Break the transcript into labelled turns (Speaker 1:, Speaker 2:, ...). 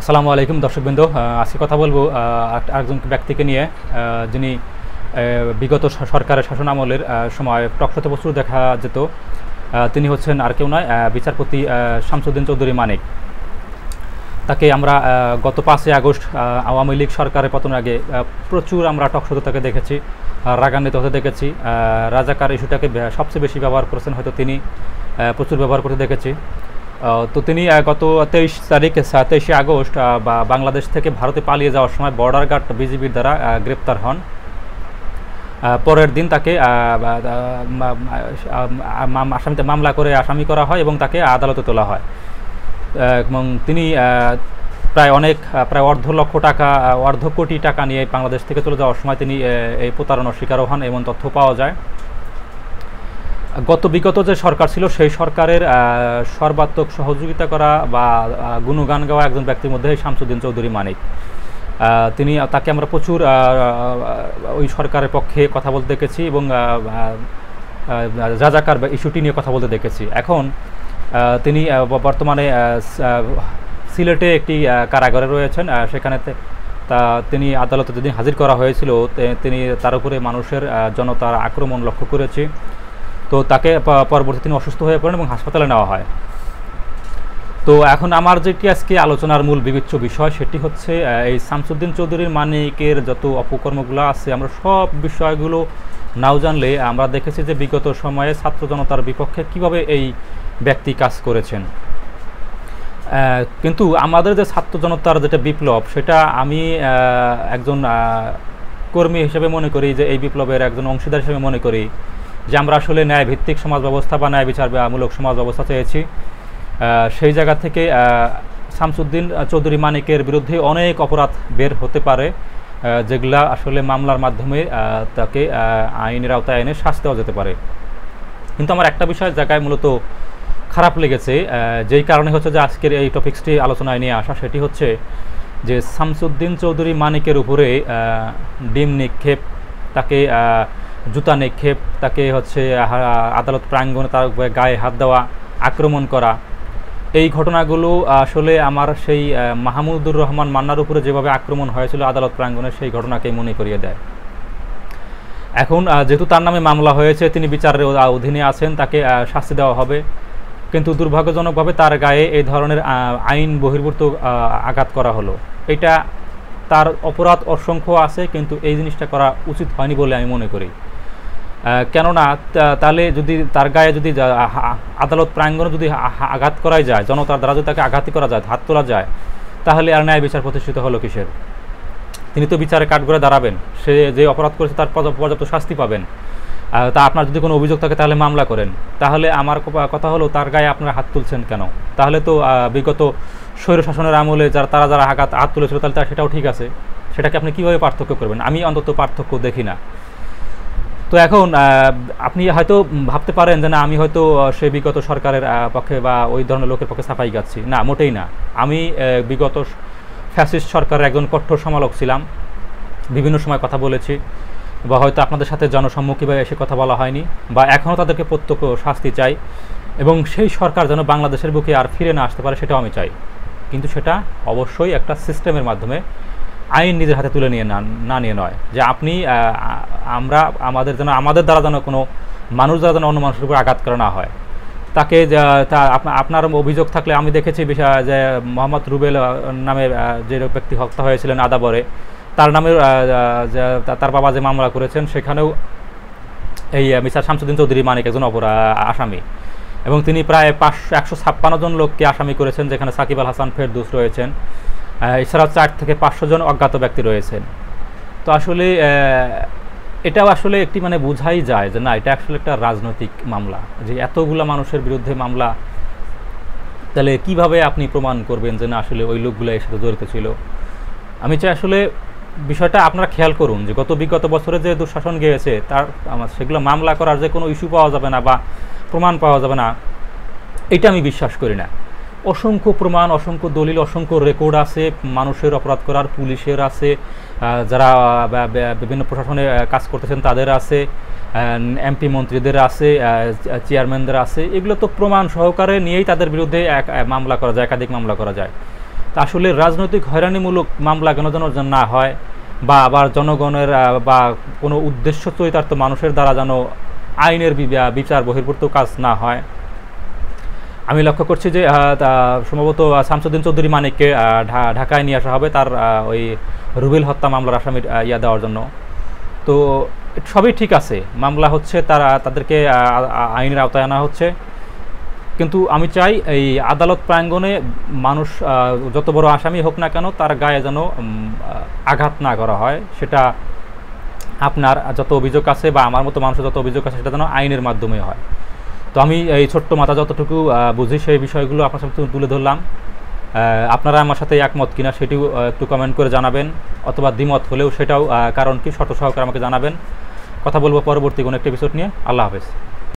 Speaker 1: আসসালামু আলাইকুম দর্শকবৃন্দ। আজকে কথা বলবো একজন ব্যক্তিকে নিয়ে, যিনি বিগত সরকারের শাসন আমলের সময় টকশোতে প্রচুর দেখা যেত। তিনি হচ্ছেন আর কেউ নয়, বিচারপতি শামসুদ্দিন চৌধুরী মানিক। তাকে আমরা গত 5ই আগস্ট আওয়ামী লীগ সরকারের পতনের আগে প্রচুর আমরা টকশোতে তাকে দেখেছি, রাগান্বিত হতে দেখেছি। রাজাকার ইস্যুটাকে সবচেয়ে বেশি ব্যবহার করেছেন হয়তো তিনি, প্রচুর ব্যবহার করতে দেখেছি। তো তিনি গত 23 আগস্ট বাংলাদেশ থেকে ভারতে পালিয়ে যাওয়ার সময় বর্ডার গার্ড বিজিবির দ্বারা গ্রেপ্তার হন। পরের দিন তাকে আসামিতে মামলা করে আসামি করা হয় এবং তাকে আদালতে তোলা হয়। এবং তিনি প্রায় অর্ধ কোটি টাকা নিয়ে বাংলাদেশ থেকে চলে যাওয়ার সময় তিনি এই প্রতারণার শিকারও হন, এমন তথ্য পাওয়া যায়। বিগত যে সরকার ছিল সেই সরকারের সর্বাত্মক সহযোগিতা করা বা গুণগান গাওয়া একজন ব্যক্তির মধ্যে শামসুদ্দিন চৌধুরী মানিক। তাকে আমরা প্রচুর ওই সরকারের পক্ষে কথা বলতে দেখেছি এবং রাজাকার ইস্যুটি নিয়ে কথা বলতে দেখেছি। এখন তিনি বর্তমানে সিলেটে একটি কারাগারে রয়েছেন। সেখানে তিনি আদালতে যেদিন হাজির করা হয়েছিল, তিনি তার উপরে মানুষের জনতার আক্রমণ লক্ষ্য করেছি। তো তাকে পরবর্তী তিনি অসুস্থ হয়ে পড়েন এবং হাসপাতালে নেওয়া হয়। তো এখন আমার যেটি আজকে আলোচনার মূল বিবেচ্য বিষয় সেটি হচ্ছে এই শামসুদ্দিন চৌধুরী মানিকের যত অপকর্মগুলো আছে, আমরা সব বিষয়গুলো নাও জানলে আমরা দেখেছি যে বিগত সময়ে ছাত্র জনতার বিপক্ষে কিভাবে এই ব্যক্তি কাজ করেছেন। কিন্তু আমাদের যে ছাত্র জনতার যেটা বিপ্লব, সেটা আমি একজন কর্মী হিসেবে মনে করি যে এই বিপ্লবের একজন অংশীদার হিসেবে মনে করি যে আমরা আসলে ন্যায়ভিত্তিক সমাজ ব্যবস্থা বা ন্যায় বিচারমূলক সমাজ ব্যবস্থা চেয়েছি। সেই জায়গা থেকে শামসুদ্দিন চৌধুরী মানিকের বিরুদ্ধে অনেক অপরাধ বের হতে পারে, যেগুলা আসলে মামলার মাধ্যমে তাকে আইনের আওতায় এনে শাস্তি দেওয়া যেতে পারে। কিন্তু আমার একটা বিষয় জায়গায় মূলত খারাপ লেগেছে, যেই কারণে হচ্ছে যে আজকের এই টপিক্সটি আলোচনায় নিয়ে আসা, সেটি হচ্ছে যে শামসুদ্দিন চৌধুরী মানিকের উপরে ডিম নিক্ষেপ, তাকে জুতা নিক্ষেপ, তাকে হচ্ছে আদালত প্রাঙ্গণে তার গায়ে হাত দেওয়া, আক্রমণ করা, এই ঘটনাগুলো আসলে আমার সেই মাহমুদুর রহমান মান্নার উপরে যেভাবে আক্রমণ হয়েছিল আদালত প্রাঙ্গণে, সেই ঘটনাকেই মনে করিয়ে দেয়। এখন যেহেতু তার নামে মামলা হয়েছে, তিনি বিচারের অধীনে আছেন, তাকে শাস্তি দেওয়া হবে। কিন্তু দুর্ভাগ্যজনকভাবে তার গায়ে এই ধরনের আইন বহির্ভূত আঘাত করা হলো। এটা তার অপরাধ অসংখ্য আছে, কিন্তু এই জিনিসটা করা উচিত হয়নি বলে আমি মনে করি। কেননা তাহলে যদি তার গায়ে যদি আদালত প্রাঙ্গণে যদি আঘাত করাই যায়, জনতার দ্বারা যদি তাকে আঘাতই করা যায়, হাত তোলা যায়, তাহলে আর ন্যায় বিচার প্রতিষ্ঠিত হলো কিসের? তিনি তো বিচারে কাঠগড়ায় দাঁড়াবেন, সে যে অপরাধ করেছে তার পর্যাপ্ত শাস্তি পাবেন। তা আপনার যদি কোনো অভিযোগ থাকে তাহলে মামলা করেন। তাহলে আমার কথা হলো, তার গায়ে আপনারা হাত তুলছেন কেন? তাহলে তো বিগত স্বৈর শাসনের আমলে যারা হাত তুলেছিল, তাহলে সেটাও ঠিক আছে। সেটাকে আপনি কীভাবে পার্থক্য করবেন? আমি অন্তত পার্থক্য দেখি না। তো এখন আপনি হয়তো ভাবতে পারেন যে না, আমি হয়তো সে বিগত সরকারের পক্ষে বা ওই ধরনের লোকের পক্ষে সাফাই গাচ্ছি। না, মোটেই না। আমি বিগত ফ্যাসিস্ট সরকারের একজন কঠোর সমালোচক ছিলাম, বিভিন্ন সময় কথা বলেছি, বা হয়তো আপনাদের সাথে জনসম্মুখীভাবে এসে কথা বলা হয়নি, বা এখনও তাদেরকে প্রত্যক্ষ শাস্তি চাই এবং সেই সরকার যেন বাংলাদেশের বুকে আর ফিরে না আসতে পারে, সেটাও আমি চাই। কিন্তু সেটা অবশ্যই একটা সিস্টেমের মাধ্যমে, আইন নিজের হাতে তুলে নিয়ে না নিয়ে নয়। যে আপনি আমাদের দ্বারা যেন কোনো মানুষ দ্বারা যেন অন্য মানুষের উপর আঘাত করা না হয়। তাকে আপনার অভিযোগ থাকলে, আমি দেখেছি যে মোহাম্মদ রুবেল নামে যে ব্যক্তি হত্যা হয়েছিলেন আদাবরে, তার নামে তার বাবা যে মামলা করেছেন, সেখানেও এই মিস্টার শামসুদ্দিন চৌধুরী মানিক একজন আসামি, এবং তিনি প্রায় 156 জন লোককে আসামি করেছেন, যেখানে সাকিব আল হাসান ফেরদৌস রয়েছেন, এছাড়াও 4 থেকে 500 জন অজ্ঞাত ব্যক্তি রয়েছেন। তো আসলে এটাও আসলে একটি বোঝাই যায় যে না, এটা আসলে একটা রাজনৈতিক মামলা। যে এতগুলো মানুষের বিরুদ্ধে মামলা, তাহলে কিভাবে আপনি প্রমাণ করবেন যে না আসলে ওই লোকগুলো এর সাথে জড়িত ছিল? আমি চাই আসলে বিষয়টা আপনারা খেয়াল করুন যে বিগত বছরে যে দুঃশাসন গিয়েছে, সেগুলো মামলা করার যে কোনো ইস্যু পাওয়া যাবে না বা প্রমাণ পাওয়া যাবে না, এটা আমি বিশ্বাস করি না। অসংখ্য প্রমাণ, অসংখ্য দলিল, অসংখ্য রেকর্ড আছে মানুষের অপরাধ করার, পুলিশের আছে, যারা বিভিন্ন প্রশাসনে কাজ করতেছেন তাদের আছে, এমপি মন্ত্রীদের আছে, চেয়ারম্যানদের আছে। এগুলো তো প্রমাণ সহকারে নিয়েই তাদের বিরুদ্ধে মামলা করা যায়, একাধিক মামলা করা যায়। তা আসলে রাজনৈতিক হয়রানিমূলক মামলা কেন যেন না হয়, বা আবার জনগণের বা কোনো উদ্দেশ্য চরিতার্থ মানুষের দ্বারা যেন আইনের বিচার বহির্ভূত কাজ না হয়। আমি লক্ষ্য করছি যে সম্ভবত শামসুদ্দিন চৌধুরী মানিককে ঢাকায় নিয়ে আসা হবে তার ওই রুবেল হত্যা মামলার আসামির দেওয়ার জন্য। তো সবই ঠিক আছে, মামলা হচ্ছে, তাদেরকে আইনের আওতায় আনা হচ্ছে, কিন্তু আমি চাই এই আদালত প্রাঙ্গণে মানুষ যত বড় আসামি হোক না কেন তার গায়ে যেন আঘাত না করা হয়। সেটা আপনার যত অভিযোগ আছে বা আমার মতো মানুষের যত অভিযোগ আছে সেটা যেন আইনের মাধ্যমে হয়। তো আমি এই ছোট্ট মাথা যতটুকু বুঝি সেই বিষয়গুলো আপনার সাথে তুলে ধরলাম। আপনারা আমার সাথে একমত কিনা সেটিও একটু কমেন্ট করে জানাবেন, অথবা দ্বিমত হলেও সেটাও কারণ কি শর্ত সহকারে আমাকে জানাবেন। কথা বলবো পরবর্তী কোনো একটা এপিসোড নিয়ে। আল্লাহ হাফেজ।